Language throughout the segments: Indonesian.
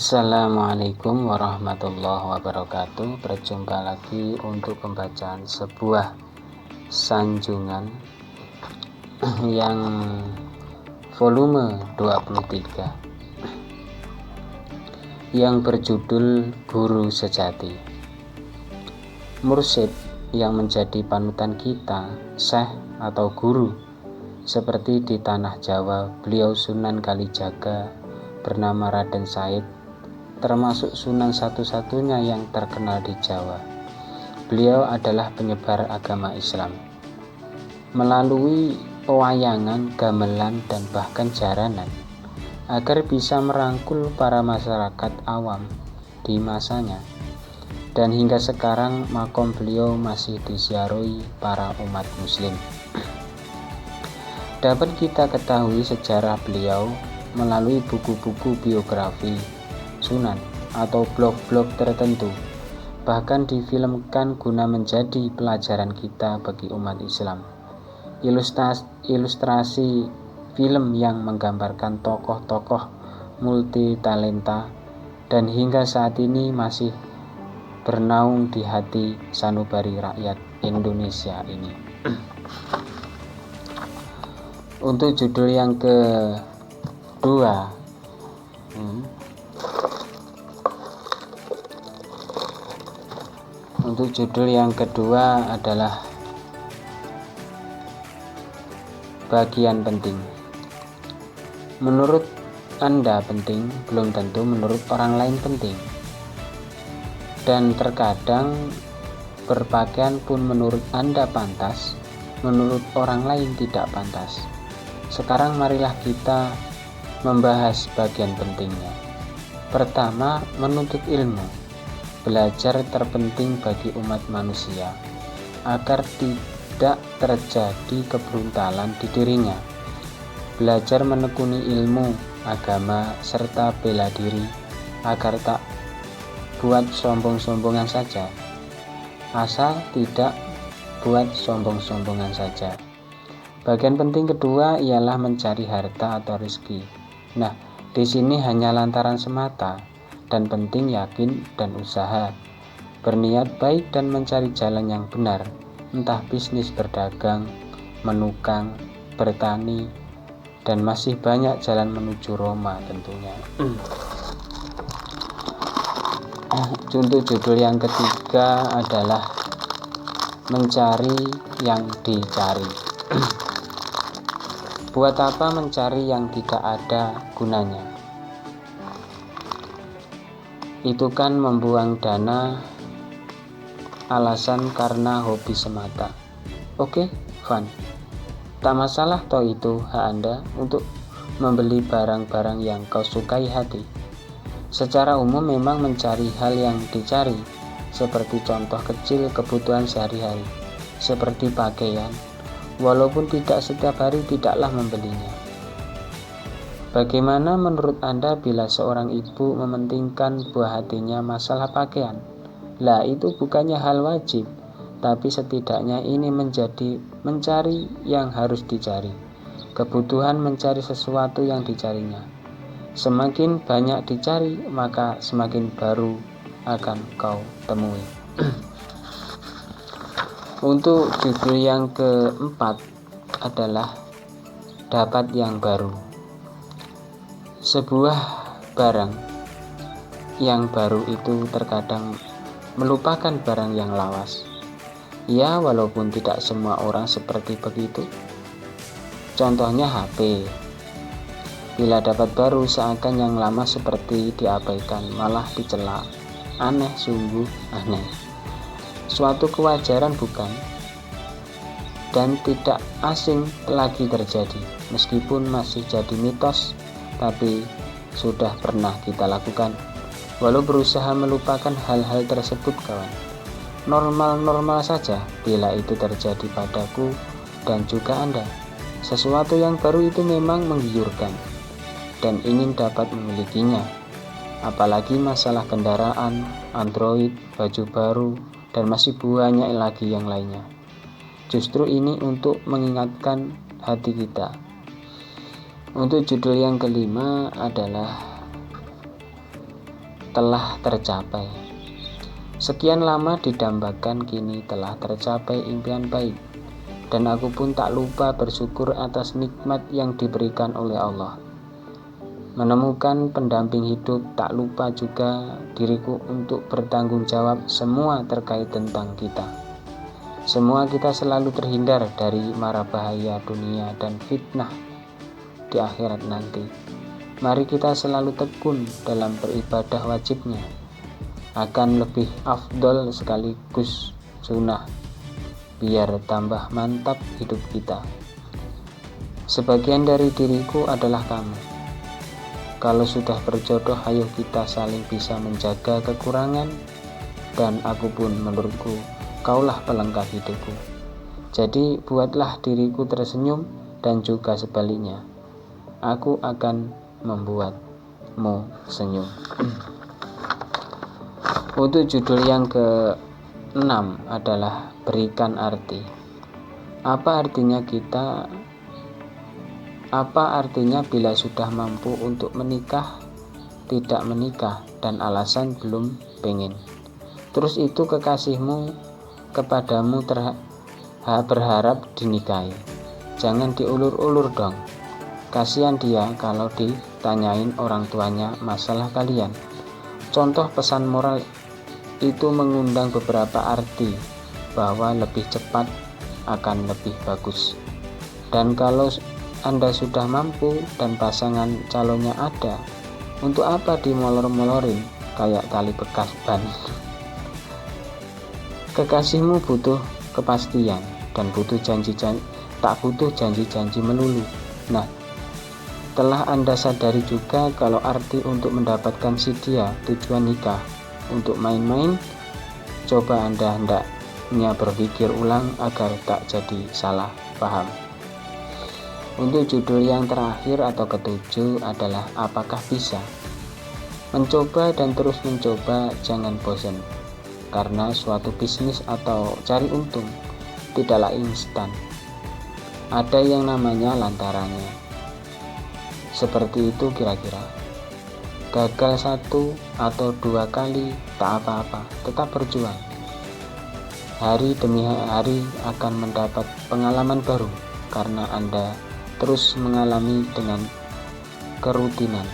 Assalamualaikum warahmatullahi wabarakatuh. Berjumpa lagi untuk pembacaan sebuah sanjungan yang volume 23 yang berjudul Guru Sejati. Mursyid yang menjadi panutan kita, syekh atau guru, seperti di tanah Jawa, beliau Sunan Kalijaga bernama Raden Said, termasuk sunan satu-satunya yang terkenal di Jawa. Beliau adalah penyebar agama Islam. Melalui pewayangan, gamelan, dan bahkan jaranan, agar bisa merangkul para masyarakat awam di masanya. Dan hingga sekarang makom beliau masih disiaroi para umat muslim. Dapat kita ketahui sejarah beliau melalui buku-buku biografi Sunan atau blog-blog tertentu, bahkan difilmkan guna menjadi pelajaran kita bagi umat Islam. Ilustrasi film yang menggambarkan tokoh-tokoh multi talenta dan hingga saat ini masih bernaung di hati sanubari rakyat Indonesia ini. Untuk judul yang kedua, adalah bagian penting. Menurut Anda penting, belum tentu menurut orang lain penting. Dan terkadang berpakaian pun menurut Anda pantas, menurut orang lain tidak pantas. Sekarang marilah kita membahas bagian pentingnya. Pertama, menuntut ilmu. Belajar terpenting bagi umat manusia agar tidak terjadi kebrutalan di dirinya. Belajar menekuni ilmu, agama, serta bela diri agar tak buat sombong-sombongan saja. Asal tidak buat sombong-sombongan saja. Bagian penting kedua ialah mencari harta atau rezeki. Nah, di sini hanya lantaran semata, dan penting yakin dan usaha, berniat baik dan mencari jalan yang benar, entah bisnis, berdagang, menukang, bertani, dan masih banyak jalan menuju Roma tentunya. Untuk judul yang ketiga adalah mencari yang dicari. Buat apa mencari yang tidak ada gunanya? Itu kan membuang dana alasan karena hobi semata. Oke, fun. Tak masalah toh, itu hak Anda untuk membeli barang-barang yang kau sukai hati. Secara umum memang mencari hal yang dicari, seperti contoh kecil kebutuhan sehari-hari, seperti pakaian, walaupun tidak setiap hari tidaklah membelinya. Bagaimana menurut Anda bila seorang ibu mementingkan buah hatinya masalah pakaian? Lah, itu bukannya hal wajib, tapi setidaknya ini menjadi mencari yang harus dicari. Kebutuhan mencari sesuatu yang dicarinya. Semakin banyak dicari, maka semakin baru akan kau temui. Untuk judul yang keempat adalah dapat yang baru. Sebuah barang yang baru itu terkadang melupakan barang yang lawas. Ya, walaupun tidak semua orang seperti begitu. Contohnya HP. Bila dapat baru, seakan yang lama seperti diabaikan, malah dicela. Aneh, sungguh aneh. Suatu kewajaran bukan? Dan tidak asing lagi terjadi, meskipun masih jadi mitos, tapi sudah pernah kita lakukan. Walau berusaha melupakan hal-hal tersebut, kawan. Normal-normal saja bila itu terjadi padaku dan juga Anda. Sesuatu yang baru itu memang menggiurkan dan ingin dapat memilikinya. Apalagi masalah kendaraan, Android, baju baru, dan masih banyak lagi yang lainnya. Justru ini untuk mengingatkan hati kita. Untuk judul yang kelima adalah telah tercapai. Sekian lama didambakan, kini telah tercapai impian baik. Dan aku pun tak lupa bersyukur atas nikmat yang diberikan oleh Allah. Menemukan pendamping hidup, tak lupa juga diriku untuk bertanggung jawab semua terkait tentang kita. Semua kita selalu terhindar dari mara bahaya dunia dan fitnah di akhirat nanti. Mari kita selalu tekun dalam beribadah wajibnya, akan lebih afdol sekaligus sunnah, biar tambah mantap hidup kita. Sebagian dari diriku adalah kamu. Kalau sudah berjodoh, ayo kita saling bisa menjaga kekurangan, dan aku pun menurutku kaulah pelengkap hidupku. Jadi buatlah diriku tersenyum, dan juga sebaliknya, aku akan membuatmu senyum. Untuk judul yang ke-6 adalah berikan arti. Apa artinya bila sudah mampu untuk menikah, tidak menikah, dan alasan belum pengen? Terus itu kekasihmu kepadamu berharap dinikahi. Jangan diulur-ulur dong. Kasihan dia kalau ditanyain orang tuanya masalah kalian. Contoh pesan moral itu mengundang beberapa arti, bahwa lebih cepat akan lebih bagus. Dan kalau Anda sudah mampu dan pasangan calonnya ada, untuk apa dimolor-molorin kayak tali bekas ban? Kekasihmu butuh kepastian dan tak butuh janji-janji melulu. Nah, telah Anda sadari juga kalau arti untuk mendapatkan si dia tujuan nikah untuk main-main? Coba Anda hendaknya berpikir ulang agar tak jadi salah paham. Untuk judul yang terakhir atau ke-7 adalah apakah bisa? Mencoba dan terus mencoba, jangan bosan. Karena suatu bisnis atau cari untung tidaklah instan. Ada yang namanya lantarannya. Seperti itu kira-kira. Gagal 1 atau 2 kali tak apa-apa, tetap berjuang. Hari demi hari akan mendapat pengalaman baru karena Anda terus mengalami dengan kerutinan.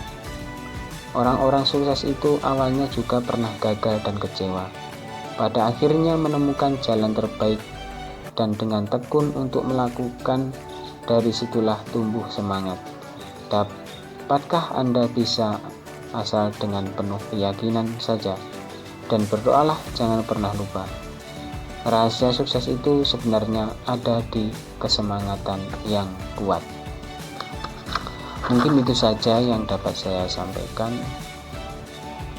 Orang-orang sukses itu awalnya juga pernah gagal dan kecewa. Pada akhirnya menemukan jalan terbaik dan dengan tekun untuk melakukan, dari situlah tumbuh semangat. Dapatkah Anda bisa? Asal dengan penuh keyakinan saja, dan berdoalah jangan pernah lupa. Rahasia sukses itu sebenarnya ada di kesemangatan yang kuat. Mungkin itu saja yang dapat saya sampaikan.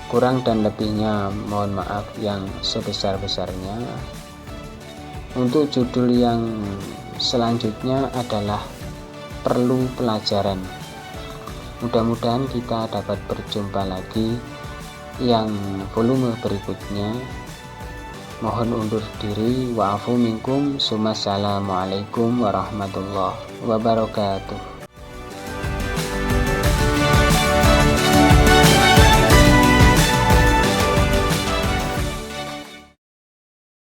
Kurang dan lebihnya mohon maaf yang sebesar-besarnya. Untuk judul yang selanjutnya adalah perlu pelajaran. Mudah-mudahan kita dapat berjumpa lagi yang volume berikutnya. Mohon undur diri. Wa'afu minkum. Assalamualaikum warahmatullahi wabarakatuh.